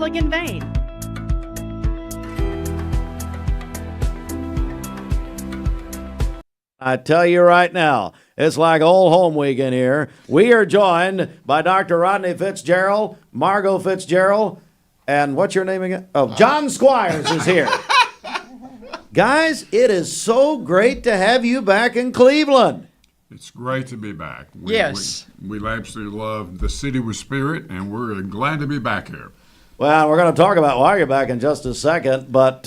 in vain. I tell you right now, it's like old home weekend here. We are joined by Dr. Rodney Fitzgerald, Margot Fitzgerald, and what's your name again? Oh, John Squires is here. Guys, it is so great to have you back in Cleveland. It's great to be back. Yes. We absolutely love the city with spirit, and we're glad to be back here. Well, we're going to talk about why you're back in just a second, but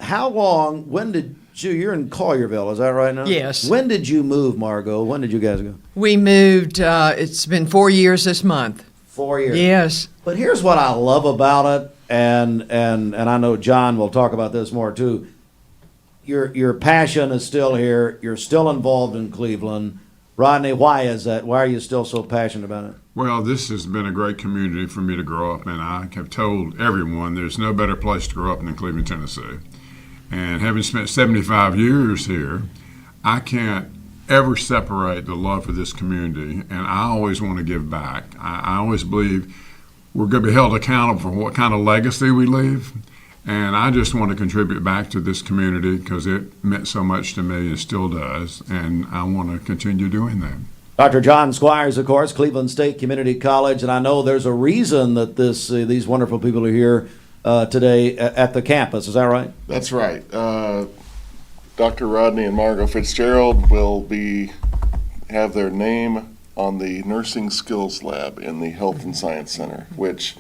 how long, when did you're in Collierville, is that right now? Yes. When did you move, Margot? When did you guys go? We moved, it's been 4 years this month. 4 years. Yes. But here's what I love about it, and I know John will talk about this more too. Your passion is still here. You're still involved in Cleveland. Rodney, why is that? Why are you still so passionate about it? Well, this has been a great community for me to grow up in. I have told everyone there's no better place to grow up than Cleveland, Tennessee. And having spent 75 years here, I can't ever separate the love for this community, and I always want to give back. I always believe we're going to be held accountable for what kind of legacy we leave, and I just want to contribute back to this community because it meant so much to me and still does, and I want to continue doing that. Dr. John Squires, of course, Cleveland State Community College, and I know there's a reason that these wonderful people are here today at the campus. Is that right? That's right. Dr. Rodney and Margot Fitzgerald will have their name on the Nursing Skills Lab in the Health and Science Center, which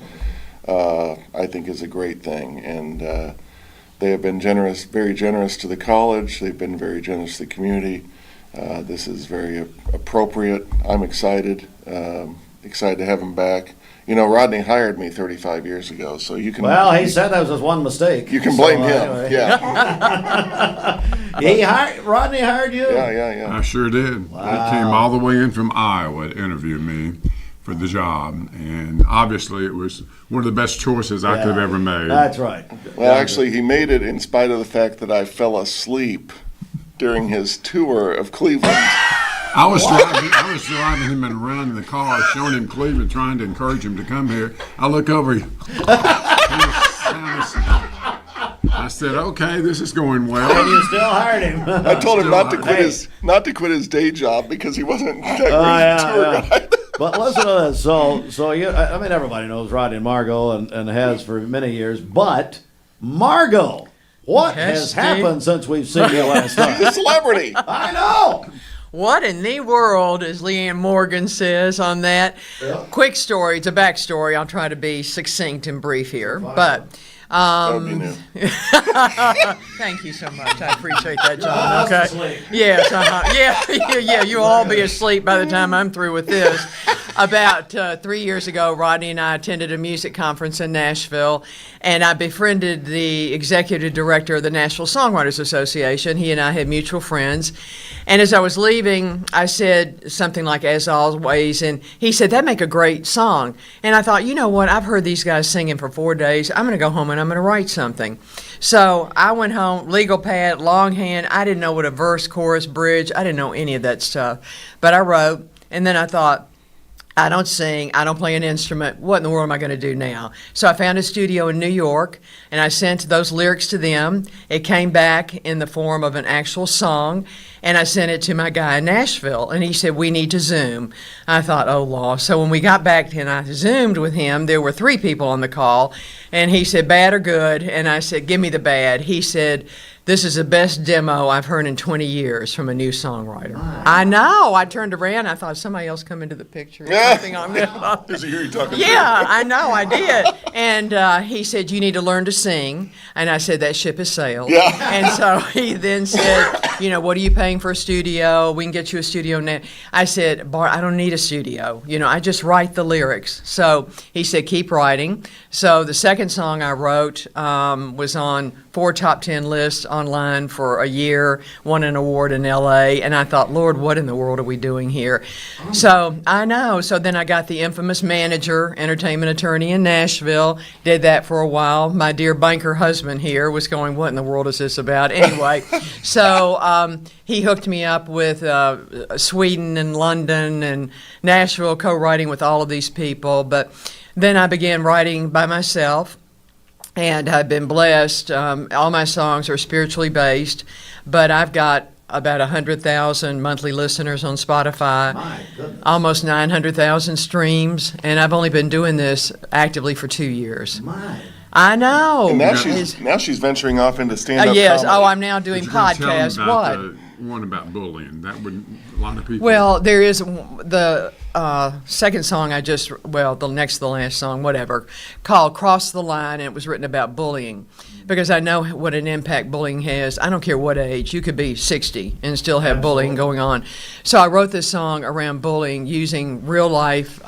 I think is a great thing. And they have been very generous to the college. They've been very generous to the community. This is very appropriate. I'm excited to have them back. You know, Rodney hired me 35 years ago, so you can. Well, he said that was just one mistake. You can blame him. Anyway. Yeah. Rodney hired you? Yeah. I sure did. Wow. They came all the way in from Iowa to interview me for the job, and obviously it was one of the best choices I could have ever made. That's right. Well, actually, he made it in spite of the fact that I fell asleep during his tour of Cleveland. I was driving him around in the car, showing him Cleveland, trying to encourage him to come here. I look over, he was sound asleep. I said, "Okay, this is going well." And you still hired him. I told him not to Hey. not to quit his day job because he wasn't that great a tour guide. But listen to this. So you, I mean, everybody knows Rodney and Margot and has for many years. But Margot, what Yes, has Steve. happened since we've seen you last He's a time? celebrity. I know. What in the world, as Leanne Morgan says on that? Yeah. Quick story, it's a backstory. I'll try to be succinct and brief here. But That would be new. thank you so much. I appreciate that, John. I was Okay. asleep. Yes, yeah. You'll all be asleep by the time I'm through with this. About 3 years ago, Rodney and I attended a music conference in Nashville, and I befriended the executive director of the Nashville Songwriters Association. He and I had mutual friends. And as I was leaving, I said something like, "As always," and he said, "That'd make a great song." And I thought, you know what? I've heard these guys singing for 4 days. I'm going to go home and I'm going to write something. So I went home, legal pad, longhand. I didn't know what a verse, chorus, bridge. I didn't know any of that stuff. But I wrote, and then I thought, I don't sing, I don't play an instrument. What in the world am I going to do now? So I found a studio in New York, and I sent those lyrics to them. It came back in the form of an actual song, and I sent it to my guy in Nashville, and he said, "We need to Zoom." I thought, oh, law. So when we got back and I Zoomed with him, there were 3 people on the call, and he said, "Bad or good?" And I said, "Give me the bad." He said, "This is the best demo I've heard in 20 years from a new songwriter." I know. I turned around. I thought somebody else come into the picture or something. Does he hear you talking? Yeah, I know. I did. And he said, "You need to learn to sing." And I said, "That ship has sailed." Yeah. And so he then said, "What are you paying for a studio? We can get you a studio now." I said, "Bart, I don't need a studio. I just write the lyrics." So he said, "Keep writing." So the second song I wrote was on 4 top 10 lists online for a year, won an award in LA, and I thought, Lord, what in the world are we doing here? So I know. So then I got the infamous manager, entertainment attorney in Nashville, did that for a while. My dear banker husband here was going, what in the world is this about? Anyway, so he hooked me up with Sweden and London and Nashville, co-writing with all of these people. But then I began writing by myself. and I've been blessed. All my songs are spiritually based, but I've got about 100,000 monthly listeners on Spotify, My goodness. almost 900,000 streams, and I've only been doing this actively for 2 years. My. I know. And now It's- she's venturing off into stand-up yes. comedy. Oh, I'm now doing But you gotta tell 'em podcasts. about What? the one about bullying. That would a lot of people. Well, there is the second song the next to the last song, whatever, called Cross the Line, and it was written about bullying. Because I know what an impact bullying has. I don't care what age. You could be 60 and still have bullying going on. So I wrote this song around bullying using real life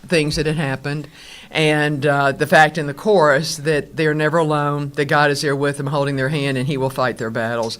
things that had happened. And the fact in the chorus that they're never alone, that God is there with them holding their hand and he will fight their battles.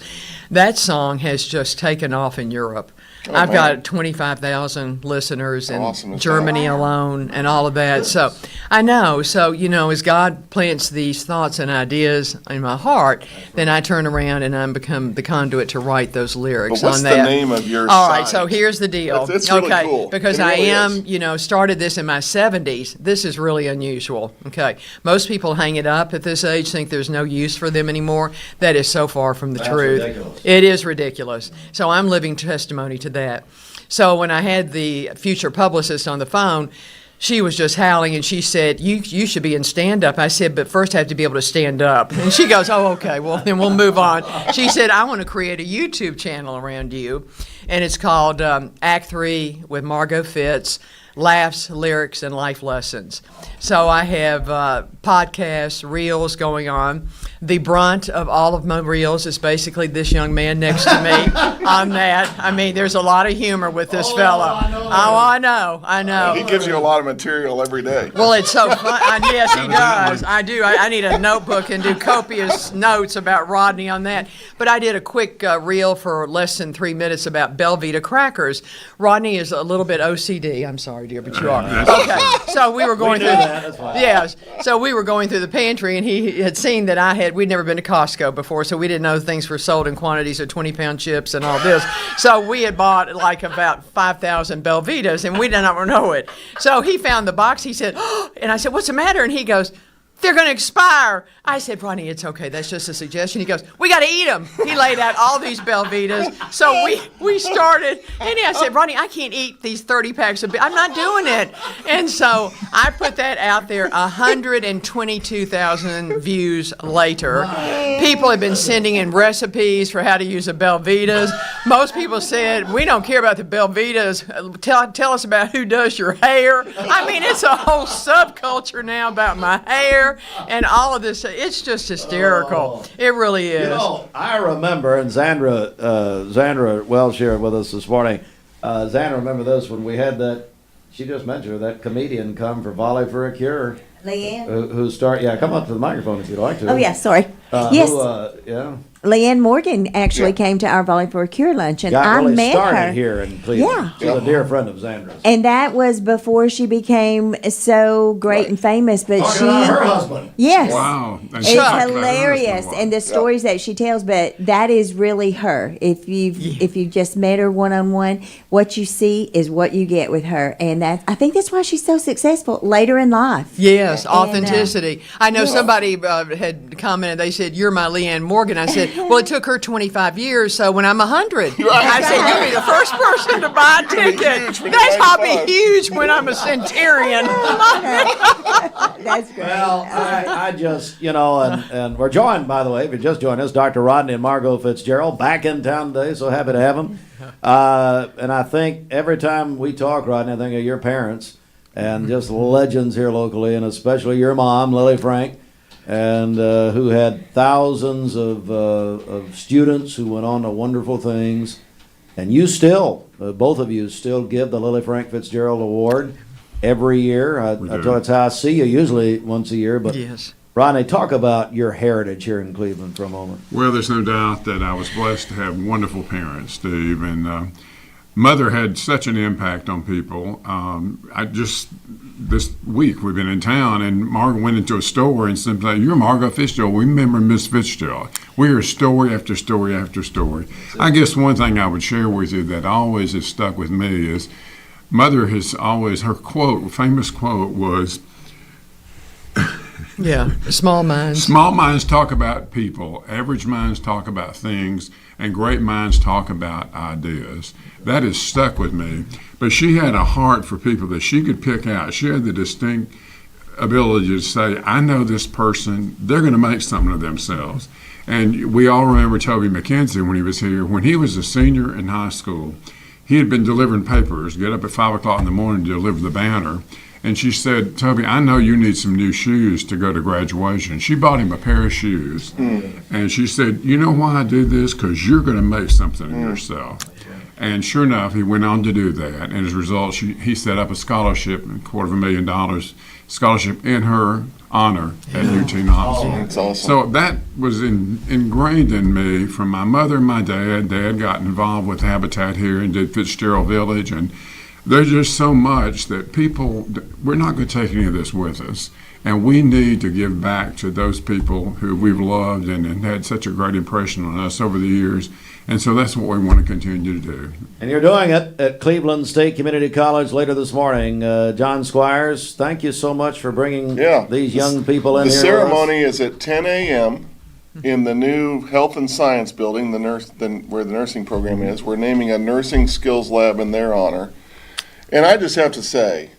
That song has just taken off in Europe. Oh, I've man. got 25,000 listeners in How awesome is that? Germany alone and all of that. So I know. So, as God plants these thoughts and ideas in my heart, then I turn around and I become the conduit to write those lyrics But what's on the that. name of your All right, site? so here's the deal. It's really okay, cool. because It really I is. am, started this in my 70s. This is really unusual. Okay, most people hang it up at this age, think there's no use for them anymore. That is so far from the That's truth. ridiculous. It is ridiculous. So I'm living testimony to that. So when I had the future publicist on the phone, she was just howling and she said, you should be in stand-up. I said, but first I have to be able to stand up. And she goes, oh, okay, well, then we'll move on. She said, I want to create a YouTube channel around you. And it's called Act 3 with Margot Fitz, Laughs, Lyrics, and Life Lessons. So I have podcasts, reels going on. The brunt of all of my reels is basically this young man next to me on that. I mean, there's a lot of humor with this fella. I know. He gives you a lot of material every day. Well, it's so fun. Yes, he does. I do. I need a notebook and do copious notes about Rodney on that. But I did a quick reel for less than 3 minutes about Belvita crackers. Rodney is a little bit OCD. I'm sorry, dear, but you are. Okay. So we were going knew through. that. That's fine. Yes. So we were going through the pantry, and he had seen that we'd never been to Costco before, so we didn't know things were sold in quantities of 20-pound chips and all this. So we had bought like about 5,000 Belvitas, and we did not know it. So he found the box. He said, oh, and I said, what's the matter? And he goes, they're going to expire. I said, Ronnie, it's okay. That's just a suggestion. He goes, we got to eat them. He laid out all these Belvitas. So we started, and I said, Ronnie, I can't eat these 30 packs of I'm not doing it. And so I put that out there. 122,000 views later. People have been sending in recipes for how to use the Belvitas. Most people said, we don't care about the Belvitas. Tell us about who does your hair. I mean, it's a whole subculture now about my hair and all of this. It's just hysterical. It really is. I remember, and Zandra Wells shared with us this morning. Zandra, remember this when we had that. She just mentioned that comedian come for Volley for a Cure. Leanne? Who come up to the microphone if you'd like to. Oh, yeah, sorry. Yes, Yeah. Leanne Morgan actually came to our Volley for a Cure lunch, and Got I really met started her. here in Cleveland. Yeah. She's a dear friend of Zandra's. And that was before she became so great and famous, but Talking she... about her husband. Yes. Wow. And It's she talked about her hilarious, husband a lot. and the stories that she tells. But that is really her. If you've just met her one on one, what you see is what you get with her, and I think that's why she's so successful later in life. Yes, And, authenticity. I know somebody had commented, they said, you're my Leanne Morgan. I said, well, it took her 25 years, so when I'm 100. I said, you'll be the first person to buy a ticket. huge when That's you're I'll be 95. huge when I'm a centurion. That's great. Well, I just, and we're joined, by the way, if you just joined us, Dr. Rodney and Margot Fitzgerald back in town today, so happy to have them. And I think every time we talk, Rodney, I think of your parents and just legends here locally, and especially your mom, Lily Frank, and who had thousands of students who went on to wonderful things. And you still, both of you still give the Lily Frank Fitzgerald Award every year. I We tell do. it's how I see you, usually once a year. But Yes. Rodney, talk about your heritage here in Cleveland for a moment. Well, there's no doubt that I was blessed to have wonderful parents, Steve, and mother had such an impact on people. This week we've been in town, and Margaret went into a store and said, "You're Margot Fitzgerald. We remember Miss Fitzgerald." We hear story after story after story. I guess one thing I would share with you that always has stuck with me is mother has always, her quote, famous quote was, Yeah, small minds. Small minds talk about people, average minds talk about things, and great minds talk about ideas. That has stuck with me. But she had a heart for people that she could pick out. She had the distinct ability to say, I know this person, they're going to make something of themselves. And we all remember Toby McKenzie when he was here. When he was a senior in high school, he had been delivering papers, get up at 5 o'clock in the morning to deliver the banner. And she said, Toby, I know you need some new shoes to go to graduation. She bought him a pair of shoes. And she said, you know why I do this? Because you're going to make something of yourself. And sure enough, he went on to do that. And as a result, he set up a scholarship, $250,000 scholarship in her honor at UT Knoxville. That's awesome. So that was ingrained in me from my mother and my dad. Dad got involved with Habitat here and did Fitzgerald Village. And there's just so much that we're not going to take any of this with us. And we need to give back to those people who we've loved and had such a great impression on us over the years. And so that's what we want to continue to do. And you're doing it at Cleveland State Community College later this morning. John Squires, thank you so much for bringing these young people in The here. ceremony is at 10 a.m. in the new Health and Science Building, where the nursing program is. We're naming a nursing skills lab in their honor. And I just have to say,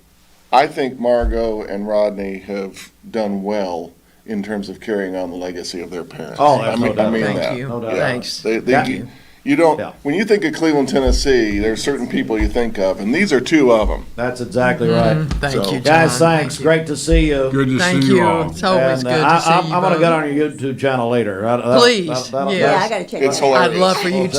I think Margot and Rodney have done well in terms of carrying on the legacy of their parents. Oh, I that's mean, no I mean doubt. Thank that. you. No doubt. Thanks. Thank You, you don't. Yeah. When you think of Cleveland, Tennessee, there's certain people you think of, and these are two of them. That's exactly right. Thank So- you, John. Guys, thanks. Thank you. Great to see you. Good to Thank see you you. all. It's always And, good to see I'm you going to both. get on your YouTube channel later. Please, that'll- yeah. Yeah, I got to check It's that out. hilarious. I'd love for you Well, too.